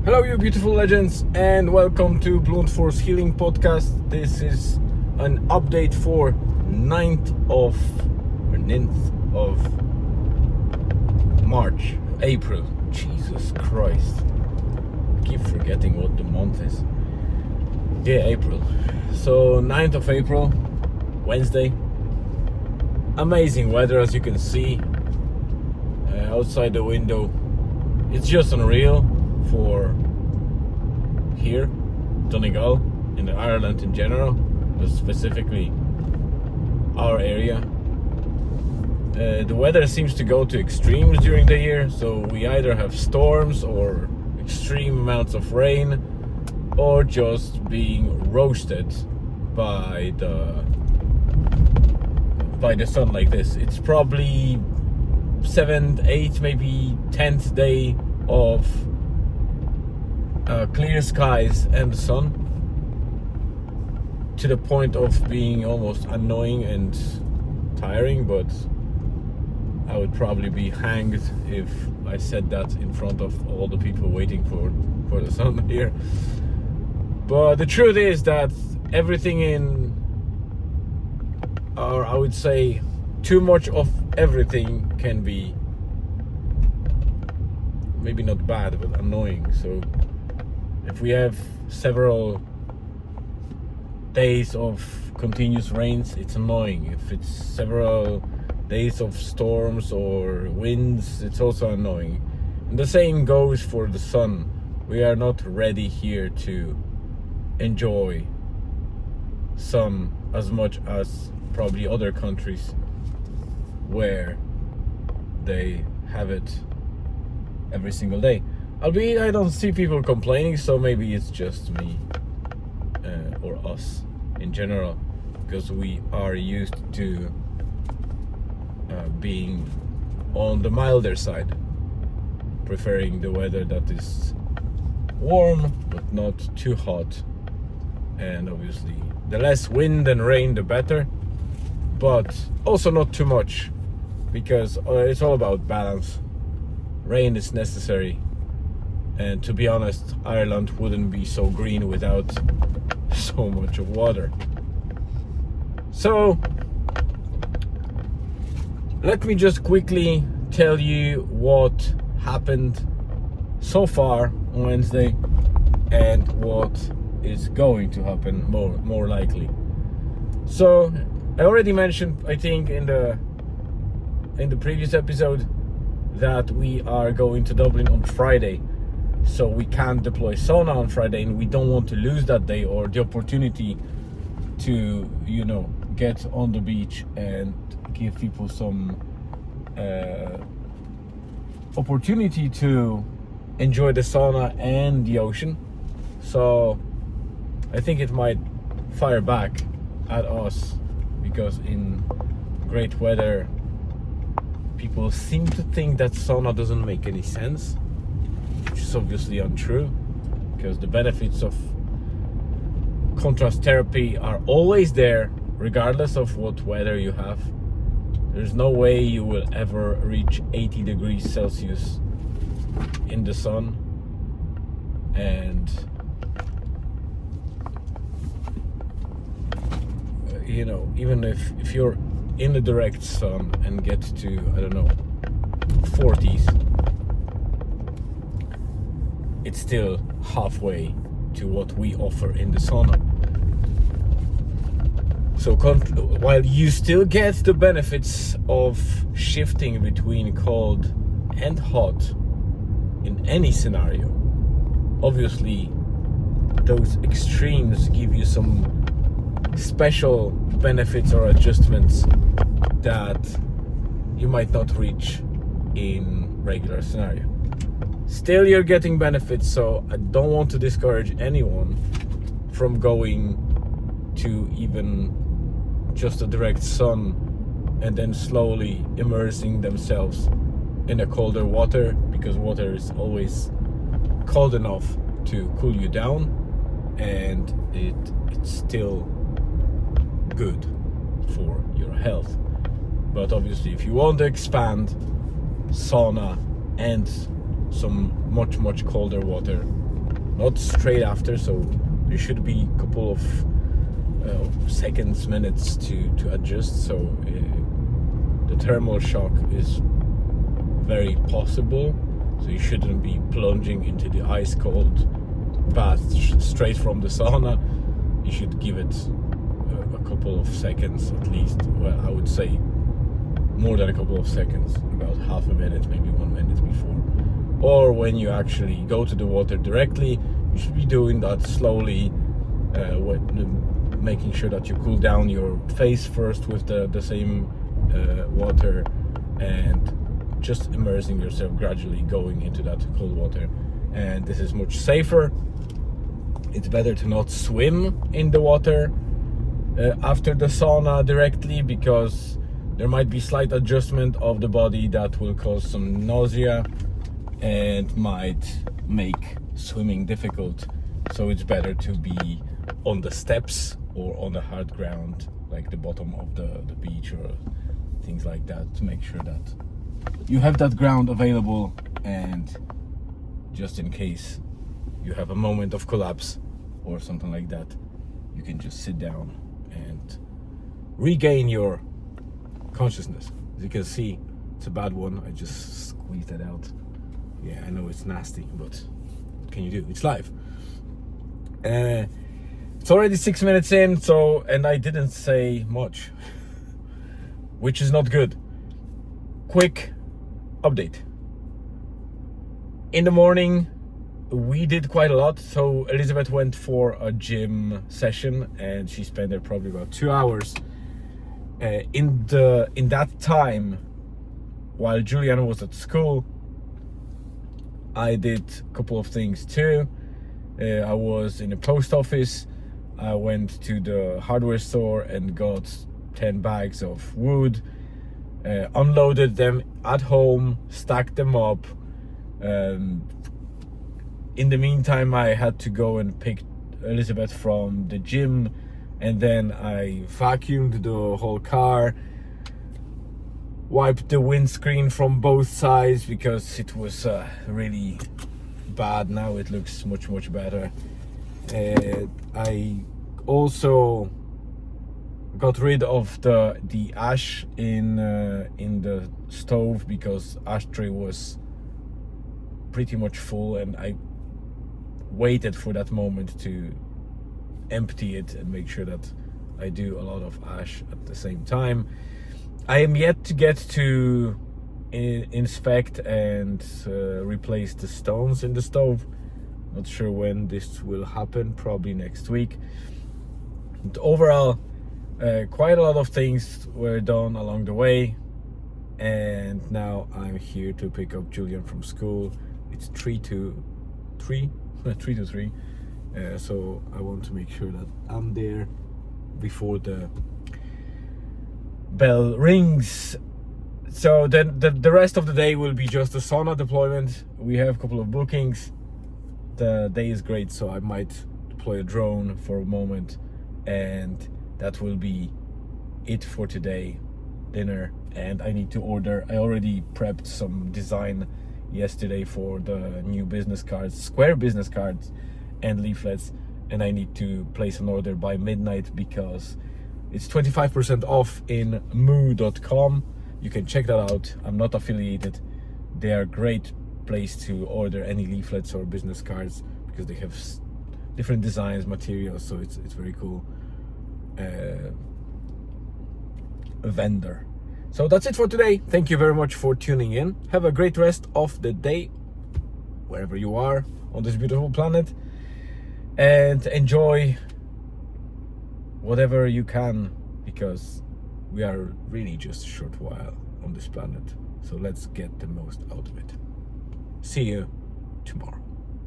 Hello, you beautiful legends, and welcome to Blunt Force Healing Podcast. This is an update for 9th of March, April. Jesus Christ. I keep forgetting what the month is. Yeah, April. So 9th of April, Wednesday. Amazing weather, as you can see. Outside the window. It's just unreal for here, Donegal, in Ireland in general, but specifically our area. The weather seems to go to extremes during the year, so we either have storms or extreme amounts of rain, or just being roasted by the sun like this. It's probably 7th, 8th, maybe 10th day of clear skies and the sun, to the point of being almost annoying and tiring, but I would probably be hanged if I said that in front of all the people waiting for the sun here. But the truth is that everything I would say too much of everything can be maybe not bad, but annoying. So if we have several days of continuous rains, it's annoying. If it's several days of storms or winds, it's also annoying. And the same goes for the sun. We are not ready here to enjoy sun as much as probably other countries where they have it every single day. Albeit I don't see people complaining, so maybe it's just me or us in general, because we are used to being on the milder side, preferring the weather that is warm but not too hot, and obviously the less wind and rain the better, but also not too much, because it's all about balance. Rain is necessary, and to be honest, Ireland wouldn't be so green without so much of water. So let me just quickly tell you what happened so far on Wednesday and what is going to happen more likely. So I already mentioned, I think in the previous episode, that we are going to Dublin on Friday, so we can't deploy sauna on Friday, and we don't want to lose that day or the opportunity to, get on the beach and give people some opportunity to enjoy the sauna and the ocean. So I think it might fire back at us, because in great weather people seem to think that sauna doesn't make any sense, which is obviously untrue, because the benefits of contrast therapy are always there regardless of what weather you have. There's no way you will ever reach 80 degrees Celsius in the sun, and even if you're in the direct sun and get to, 40s, it's still halfway to what we offer in the sauna. So while you still get the benefits of shifting between cold and hot in any scenario, obviously those extremes give you some special benefits or adjustments that you might not reach in regular scenario. Still, you're getting benefits, so I don't want to discourage anyone from going to even just a direct sun and then slowly immersing themselves in a colder water, because water is always cold enough to cool you down, and it's still good for your health. But obviously, if you want to expand, sauna and some much colder water not straight after, so there should be a couple of seconds, minutes to adjust. So the thermal shock is very possible, so you shouldn't be plunging into the ice cold bath straight from the sauna. You should give it a couple of seconds at least. Well, I would say more than a couple of seconds, about half a minute, maybe 1 minute before. Or when you actually go to the water directly, you should be doing that slowly, making sure that you cool down your face first with the same water, and just immersing yourself gradually going into that cold water. And this is much safer. It's better to not swim in the water after the sauna directly, because there might be slight adjustment of the body that will cause some nausea and might make swimming difficult. So it's better to be on the steps or on the hard ground, like the bottom of the beach or things like that, to make sure that you have that ground available, and just in case you have a moment of collapse or something like that, you can just sit down and regain your consciousness. As you can see, it's a bad one. I just squeezed it out. Yeah, I know it's nasty, but what can you do? It's live. It's already 6 minutes in, so, and I didn't say much, which is not good. Quick update. In the morning, we did quite a lot. So Elizabeth went for a gym session, and she spent there probably about 2 hours. In that time, while Juliana was at school, I did a couple of things too. I was in the post office. I went to the hardware store and got 10 bags of wood, unloaded them at home, stacked them up. In the meantime, I had to go and pick Elizabeth from the gym, and then I vacuumed the whole car, wiped the windscreen from both sides because it was really bad. Now it looks much better. I also got rid of the ash in the stove, because ashtray was pretty much full, and I waited for that moment to empty it and make sure that I do a lot of ash at the same time. I am yet to get to inspect and replace the stones in the stove. Not sure when this will happen, probably next week. But overall, quite a lot of things were done along the way, and now I'm here to pick up Julian from school. It's 3 to 3, so I want to make sure that I'm there before the bell rings. So then the rest of the day will be just a sauna deployment. We have a couple of bookings. The day is great, so I might deploy a drone for a moment, and that will be it for today. Dinner, and I need to order. I already prepped some design yesterday for the new business cards, square business cards and leaflets, and I need to place an order by midnight because it's 25% off in moo.com. You can check that out. I'm not affiliated. They are a great place to order any leaflets or business cards because they have different designs, materials, so it's very cool. Vendor. So that's it for today. Thank you very much for tuning in. Have a great rest of the day wherever you are on this beautiful planet, and enjoy whatever you can, because we are really just a short while on this planet, so let's get the most out of it. See you tomorrow.